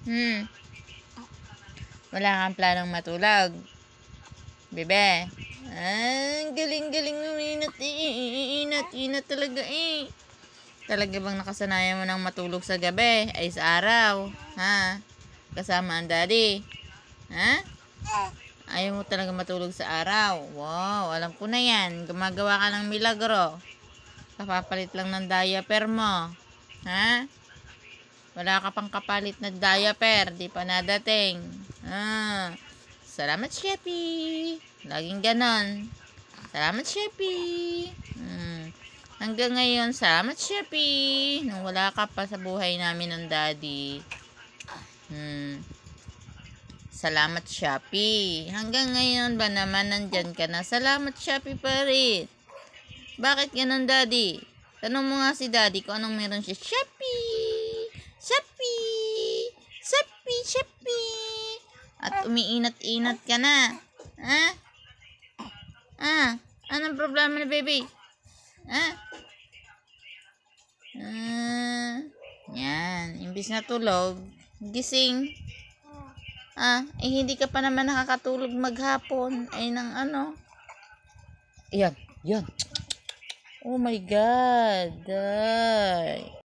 Hmm. Wala kang planong matulog. Bebe. Ang galing-galing uminat. Inat talaga eh. Talaga bang nakasanayan mo ng matulog sa gabi? Ay sa araw? Ha? Kasama ang daddy? Ha? Ayaw mo talaga matulog sa araw? Wow, alam ko na yan. Gumagawa ka ng milagro. Kapapalit lang ng diaper mo. Ha? Wala ka pang kapalit na diaper. Di pa nadating. Salamat, Sheppy. Laging ganon. Salamat, Sheppy. Hanggang ngayon, salamat, Sheppy. Nung wala ka pa sa buhay namin ng daddy. Salamat, Shopee. Hanggang ngayon ba naman nandyan ka na? Salamat, Shopee pa rin. Bakit ganun, Daddy? Tanong mo nga si Daddy kung anong meron siya. Shopee! Shopee! Shopee! Shopee! At umiinat-inat ka na. Ha? Anong problema na, baby? Ha? Yan. Imbis na tulog, gising. Hindi ka pa naman nakakatulog maghapon. Ay, ng ano. Yan. Oh my God. Ay.